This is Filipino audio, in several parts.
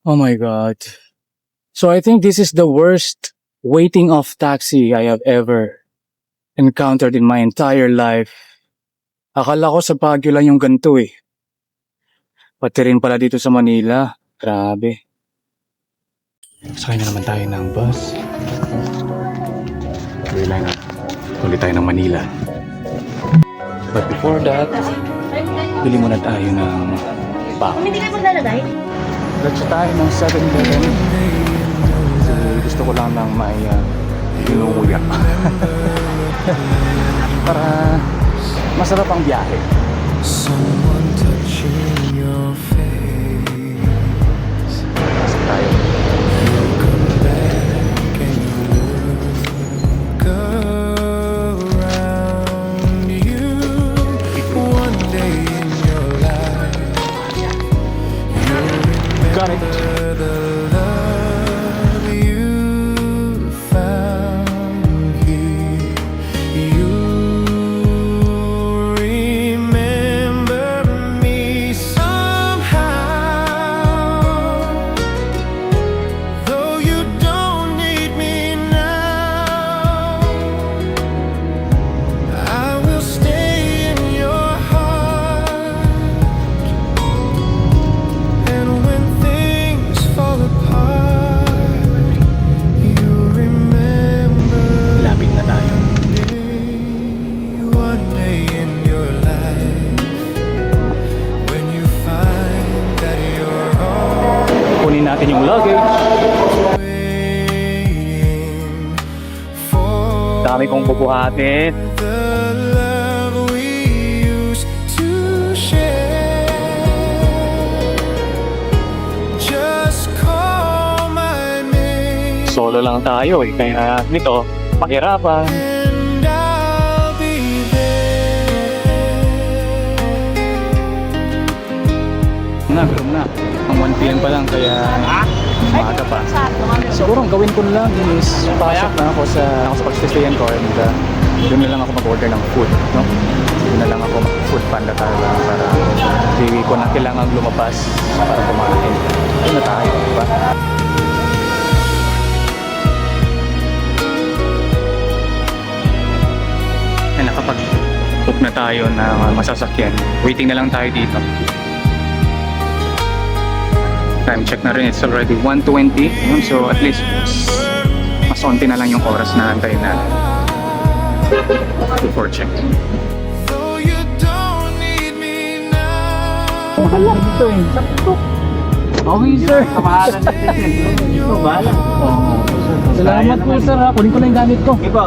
Oh my God. So I think this is the worst waiting off taxi I have ever encountered in my entire life. Akala ko sa Baguio lang yung ganito eh. Pati rin pala dito sa Manila. Grabe. Sakay na naman tayo ng bus. Tuloy na. Tuloy tayo ng Manila. But before that, bili muna tayo ng bako. Hindi ka maglalagay? Gatsa tayo ng 7-Eleven. Kasi gusto ko lang ng may inuuya. Para masarap ang biyahe. Someone touching your face. Pasok tayo. You come back and you look around you. One day in your life, you'll Got it. remember the love you found here. You remember me somehow, though you don't need me now. I will stay in your heart, and when things fall apart, you remember Lapit na tayo. one day in your life, when you find that you're Kunin natin yung luggage. waiting for Dami kong bubuhatin. the love we used to share. Just call my name Solo lang tayo eh. Kaya nito, pakirapan. and I'll be there. Gutom na. Ang 1 PM pa lang kaya maaga pa. Siguro ang gawin ko na lang is pasok na ako sa pagsistayan ko and doon na lang ako mag-order ng food. No? Doon na lang ako mag-food panda talaga para hindi ko na kailangan lumabas para kumain. Ayun na tayo, diba? Ay, nakapag-book na tayo na masasakyan. Waiting na lang tayo dito. Time check na rin, it's already 1:20. So at least mas onti na lang yung oras na antayin natin before check. Though you don't need me now. Mahal lang dito eh. Sakto. Okay sir. Kamahalan natin. Ito bahala. Salamat po sir ha. Kunin ko na yung gamit ko. Iba.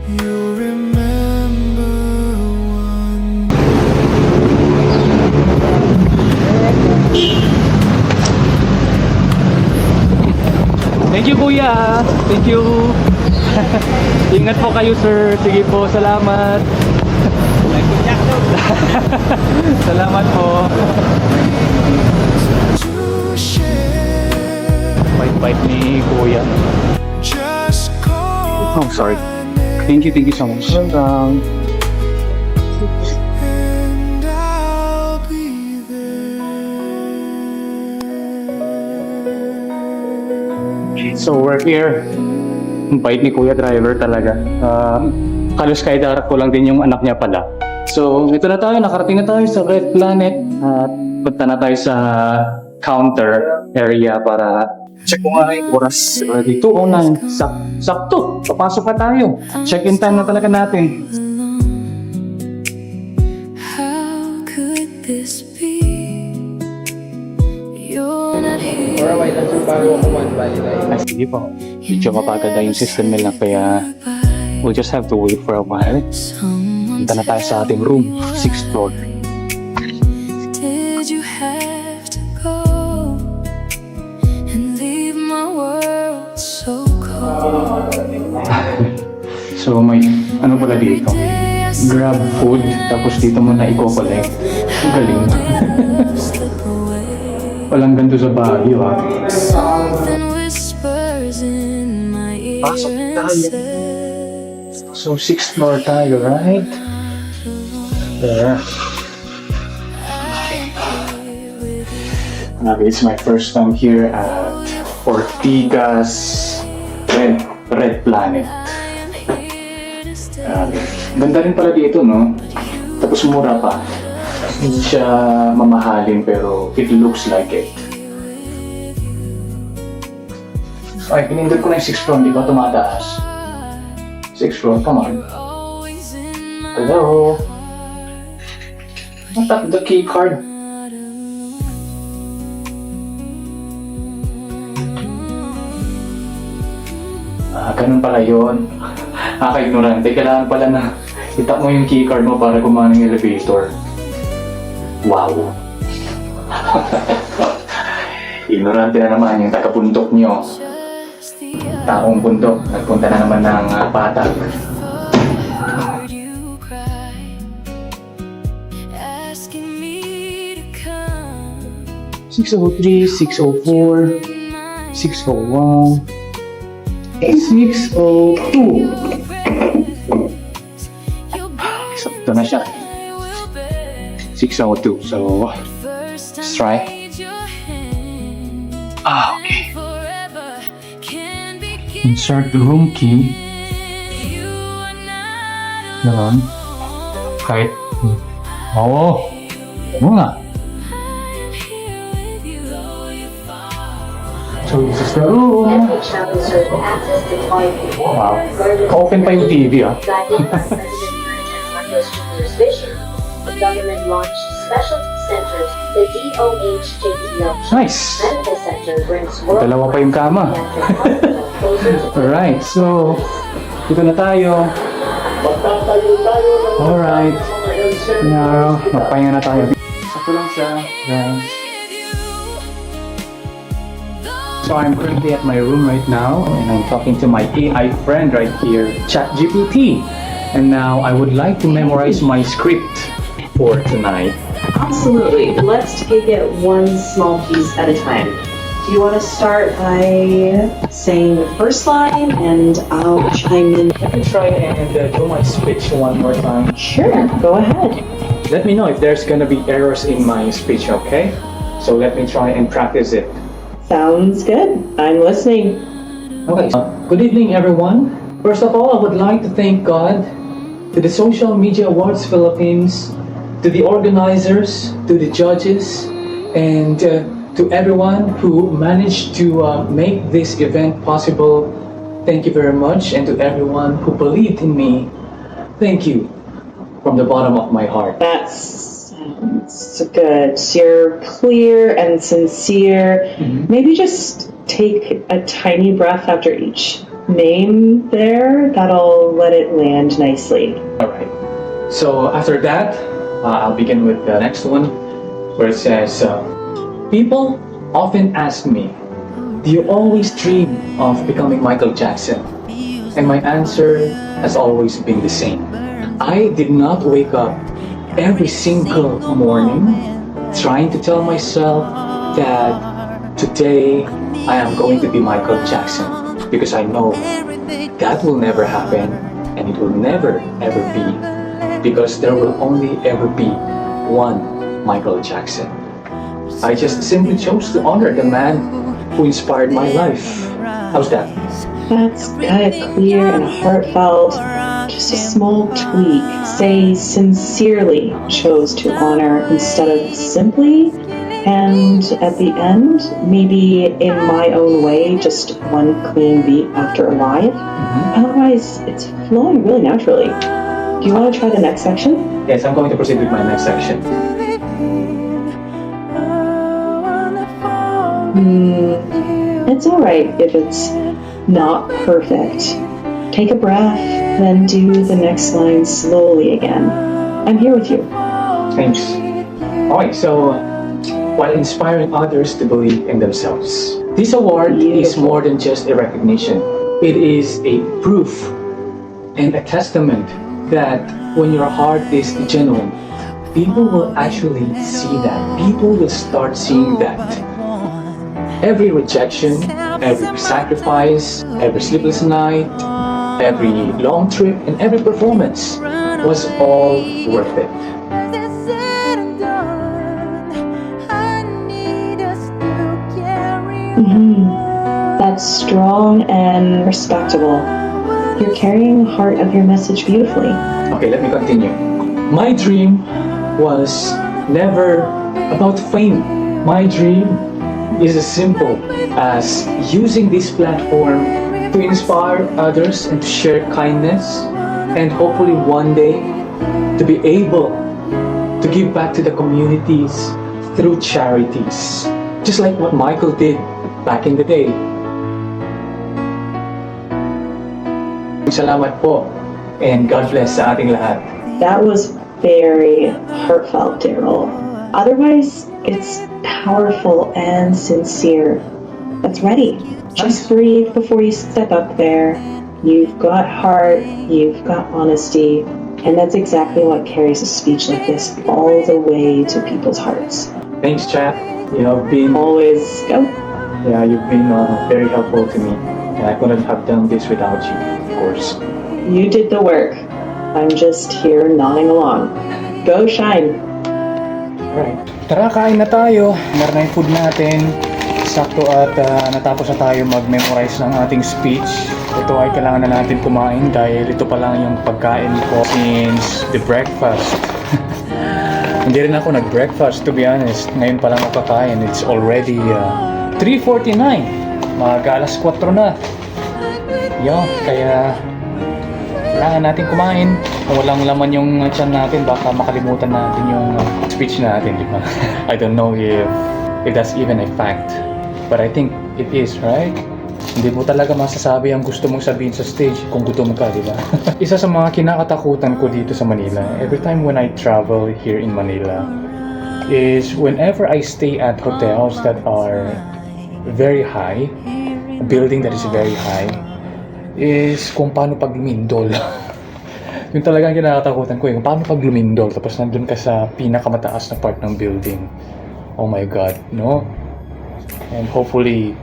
You remember one. Thank you kuya. Thank you. Ingat po kayo sir. Sige po. Salamat. Salamat po. To share. Bite ni kuya. Just call Oh, sorry. my name Thank you so much. and I'll be there. So we're here. Ang bait ni Kuya Driver talaga. Halos kahit harap ko lang din yung anak niya pala. So ito na tayo, nakarating na tayo sa Red Planet. At punta na tayo sa counter area para check ko nga yung oras. Ready 2:09. Sakto, papasok na tayo. Check-in time na talaga natin. How could this be? You're not here. Ay, sige po. Medyo mabagal na yung system nila kaya we'll just have to wait for a while. Punta na tayo sa ating room, 6th floor. Did you have to go and leave my world so cold? So may ano pala dito? Grab food, tapos dito mo na i-collect. Ang galing. Slip away. Walang ganito sa Baguio ha. Something whispers in my ear Pasok and tayo. says, So 6th floor tayo, right? There. It's my first time here at Ortigas Red Planet. Ganda rin pala dito, no? Tapos mura pa. Hindi siya mamahalin pero it looks like it. Ay, pinindot ko na yung 6th floor, di ba tumataas? 6th floor, come on. Hello? Tap the key card. Ganun pala yun. Ignorante. Kailangan pala na itap mo yung keycard mo para gumana yung elevator. Wow! Ignorante na naman yung taga-bundok nyo. Taong bundok. Nagpunta na naman ng patag. Heard you cry, asking me to come. 603, 604, 601, 602. Ito na siya. 602. So, let's try. Okay. Insert the room key. Yan. Kahit. Oo. Oo nga. So, this is the room. Wow. Open pa yung TV, ah. The government launched special centers. The DOHJEL Nice. Medical Center brings world Dalawa pa yung kama. Alright, so, dito na tayo. Alright. Now, magpahinga na tayo. Sakto lang siya, guys. So I'm currently at my room right now and I'm talking to my AI friend right here, ChatGPT. And now I would like to memorize my script for tonight. Absolutely. Let's take it one small piece at a time. Do you want to start by saying the first line and I'll chime in? Let me try and do my speech one more time. Sure, go ahead. Let me know if there's gonna be errors in my speech, okay? So let me try and practice it. Sounds good. I'm listening. Okay. Good evening, everyone. First of all, I would like to thank God, to the Social Media Awards Philippines, to the organizers, to the judges, and to everyone who managed to make this event possible. Thank you very much, and to everyone who believed in me, thank you from the bottom of my heart. That sounds good. You're clear and sincere. Maybe just take a tiny breath after each name there. That'll let it land nicely. All right. So after that, I'll begin with the next one, where it says, people often ask me, do you always dream of becoming Michael Jackson? And my answer has always been the same. I did not wake up every single morning trying to tell myself that today I am going to be Michael Jackson, because I know that will never happen and it will never ever be, because there will only ever be one Michael Jackson. I just simply chose to honor the man who inspired my life. How's that? That's kind of clear and heartfelt. Just a small tweak. Say sincerely chose to honor instead of simply. And at the end, maybe in my own way, just one clean beat after Alive. Otherwise, it's flowing really naturally. Do you want to try the next section? Yes, I'm going to proceed with my next section. It's alright if it's not perfect. Take a breath, then do the next line slowly again. I'm here with you. Thanks. Alright, so while inspiring others to believe in themselves, this award is more than just a recognition. It is a proof and a testament that when your heart is genuine, people will actually see that. People will start seeing that. Every rejection, every sacrifice, every sleepless night, every long trip, and every performance was all worth it. That's strong and respectable. You're carrying the heart of your message beautifully. Okay, let me continue. My dream was never about fame. My dream is as simple as using this platform to inspire others and to share kindness, and hopefully one day to be able to give back to the communities through charities, just like what Michael did back in the day. Salamat po, and God bless sa ating lahat. That was very heartfelt, Daryl. Otherwise, it's powerful and sincere. That's ready. Just breathe before you step up there. You've got heart, you've got honesty, and that's exactly what carries a speech like this all the way to people's hearts. Thanks, Chad. You have been Always go. you've been very helpful to me, and I couldn't have done this without you, of course. You did the work. I'm just here nodding along. Go shine. Alright. Tara, kain na tayo. Meron na yung food natin. Sakto at natapos na tayo mag-memorize ng ating speech. Ito ay kailangan na natin kumain dahil ito pa lang yung pagkain ko since the breakfast. Hindi rin ako nag-breakfast, to be honest. Ngayon pa lang ako kakain. It's already 3:49. Mag-alas 4 na. Yo, kaya kailangan natin kumain. Kung walang laman yung tiyan natin, baka makalimutan natin yung speech natin, di ba? I don't know if that's even a fact. But I think it is, right? Hindi mo talaga masasabi ang gusto mong sabihin sa stage kung gutom ka, di ba? Isa sa mga kinakatakutan ko dito sa Manila, every time when I travel here in Manila, is whenever I stay at hotels that are very high, a building that is very high, is kung paano pag lumindol. Yung talagang kinakatakutan ko, yung paano pag lumindol tapos nandun ka sa pinakamataas na part ng building. Oh my God, no? And hopefully,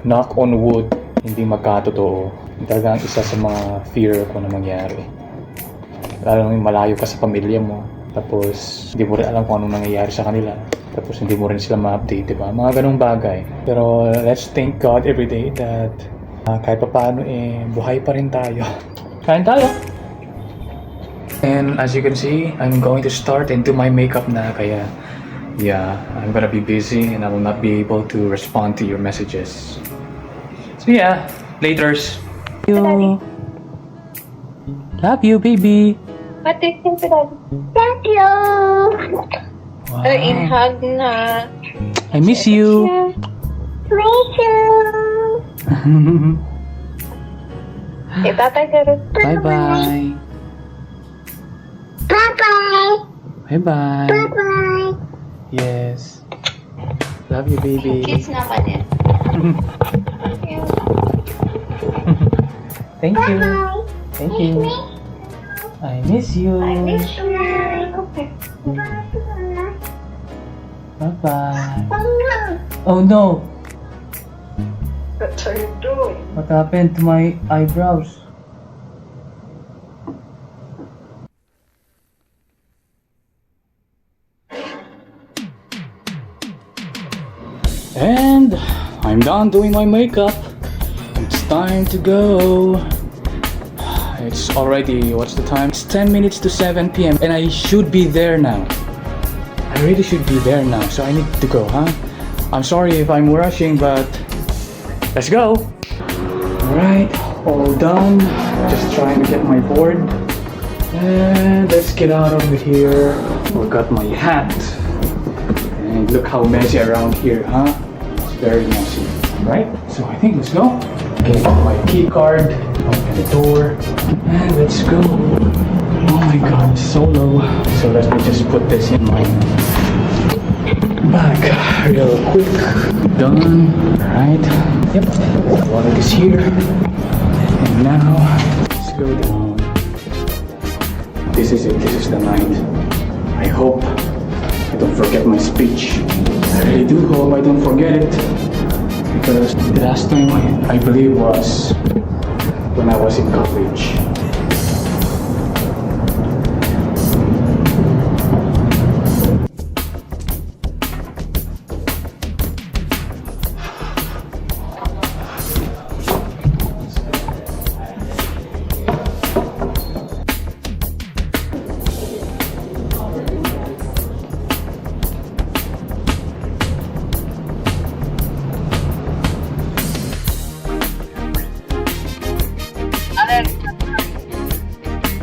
knock on wood, hindi magkatotoo. Yung talagang isa sa mga fear ko na mangyari. Lalo nang malayo ka sa pamilya mo, tapos hindi mo rin alam kung anong nangyayari sa kanila. Tapos hindi mo rin sila ma-update, diba? Mga ganong bagay. Pero let's thank God every day that kahit pa paano buhay pa rin tayo. Kain tayo! And as you can see, I'm going to start and do my makeup na, kaya yeah, I'm gonna be busy and I will not be able to respond to your messages. So yeah, laters. Love you, baby. What do you think about Thank you! Wow. In-hug na. I miss you. Me too! Itatay ka rin. Bye-bye. Bye-bye! Bye-bye. Bye-bye! Yes. Love you, baby. Kiss naman yan. Thank you. Thank you. I miss you. I miss you. Bye-bye. Oh no. What are you doing? What happened to my eyebrows? And I'm done doing my makeup. It's time to go. It's already, what's the time? It's 10 minutes to 7 p.m. and I should be there now. I really should be there now, so I need to go, huh? I'm sorry if I'm rushing, but let's go. Alright, all done. Just trying to get my board. And let's get out of here. Forgot my hat. And look how messy around here, huh? It's very messy, right? So I think let's go. Get my key card, open the door, and let's go. Oh my God, it's so low. So let me just put this in my bag real quick. Done. Alright. Yep. Wallet is here. And now, let's go down. This is it. This is the night. I hope I don't forget my speech. I really do hope I don't forget it. Because the last time I believe was when I was in college.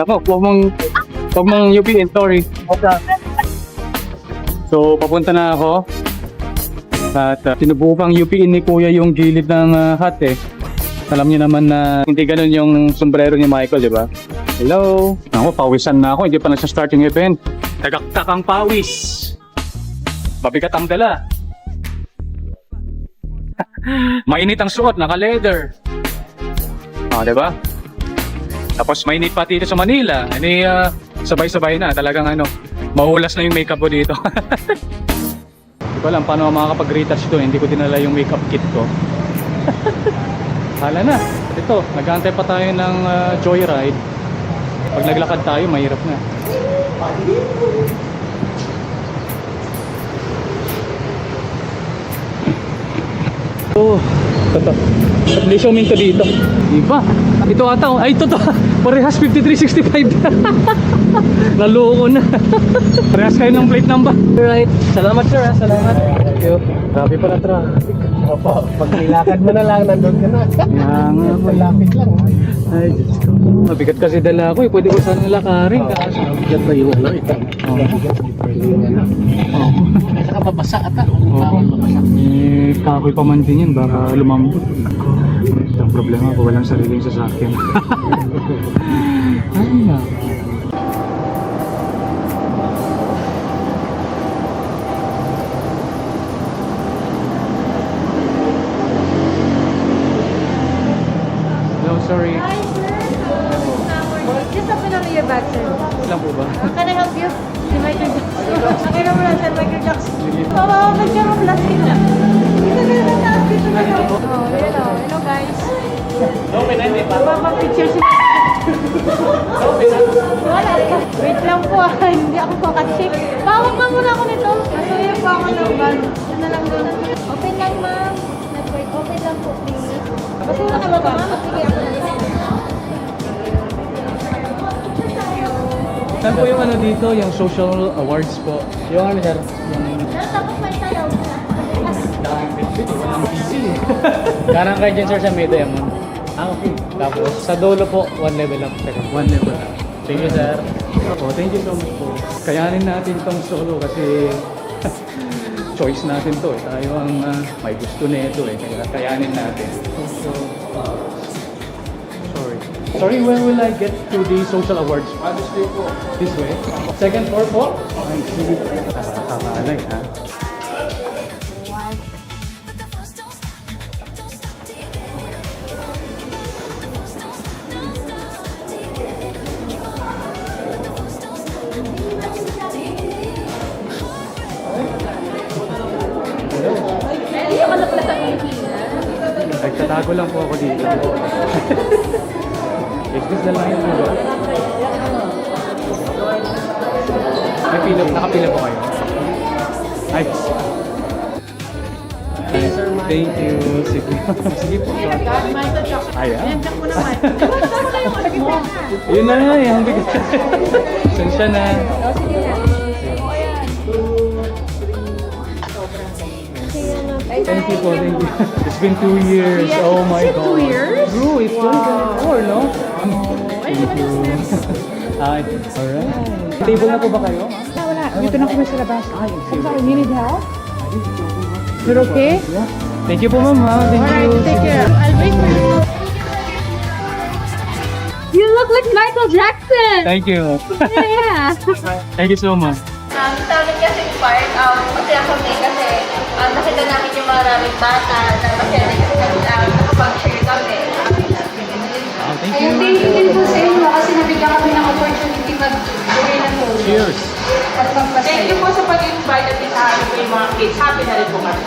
Nako, huwag mong UPin, sorry. So, papunta na ako. At sinubukang UPin ni Kuya yung gilid ng hat eh. Alam niyo naman na hindi ganun yung sombrero ni Michael, di ba? Hello? Ako, pawisan na ako. Hindi pa nasa-start yung event. Tagaktak ang pawis. Mabigat ang dala. Mainit ang suot, naka-leather. Di ba? Tapos mainit pa dito sa Manila. Sabay-sabay na. Talagang mahulas na yung makeup ko dito. Hindi ko alam paano makakapag-retouch doon. Hindi ko dinala yung makeup kit ko. Hala na. Ito, nag-aantay pa tayo ng joyride. Pag naglakad tayo, mahirap na. Oh, ito. May zooming to dito. Diba? Ito ata. Ay, ito to. Parehas 5365. Naloko na. Parehas kayo ng plate number. Right. Salamat sir. Salamat. Thank you. Grabe pala traffic. Opo, pag nilakad mo na lang, nandun ka na. Malapit lang. Ay, Diyos ko. Mabigat kasi dala ko eh. Pwede ko sana lakarin. Kaso Mabigat ba yung ito? Saka babasa ata. Kakoy pa man din yan. Baka lumambot. Ito ang problema ko. Walang sariling sasakyan. Ay, naku. No, sorry. Hi, sir. Just open up your bag, sir. Lang po ba? Can I help you? Si Michael Jackson. Okay na mo lang, sir. Michael Jackson. Oo, picture mo plastic na. Dito na taas, dito na lang. Oh, hello. Hello, guys. Okay na, hindi pa. Picture si Wala. Wait lang po. Hindi ako pakachik. Bawag ka muna ako nito. Masuya po ako ng bag. Ito na lang doon. Open lang, ma'am. Network. Open lang po, please. Basura ka ba ba, ma'am? Sige, ako na dito. Saan po yung dito? Yung social awards po? Yung sir? Yung Tapos may sayaw. daming bit-bit. Walang busy eh. Karang kayo dyan sir sa media mo. Okay. Tapos sa dulo po, one level up. One level up. Thank you sir. Oh, thank you so much po. Kayanin natin tong solo kasi choice natin to eh. Tayo ang may gusto nito eh. Kaya kayanin natin. So, sorry, where will I get to the social awards? This way po. This way? Second floor po? Ay, sige. Nakakaalay ha. Nagtatago lang po ako dito. Exist na lang yun po ba? May pila, nakapila po kayo? Ay! Thank you. Sige. Sige po. Ayan. Yun na nga eh. Ang bigat. Sensya na. Thank you po, thank you. It's been 2 years. Oh my God. 2 years? Bro, it's 2024, no? Thank you. Alright. Table na po ba kayo? Wala. Dito na kami sa labas. I'm sorry, you need help? You're okay? Thank you po, ma'am. Thank you. Take care. I'll wait for you. You look like Michael Jackson! Thank you. Yeah! Thank you so much. Sa amin kasi part, masaya kami kasi nakita namin yung maraming bata na masaya rin kasi nakapag-share kami. Thank you. Thank you din po sa inyo kasi nabigyan kami ng opportunity mag-gawin ng tulong. Cheers. At magpasaya. Thank you po sa pag-invite at sa amin yung mga kids. Happy na rin po kami.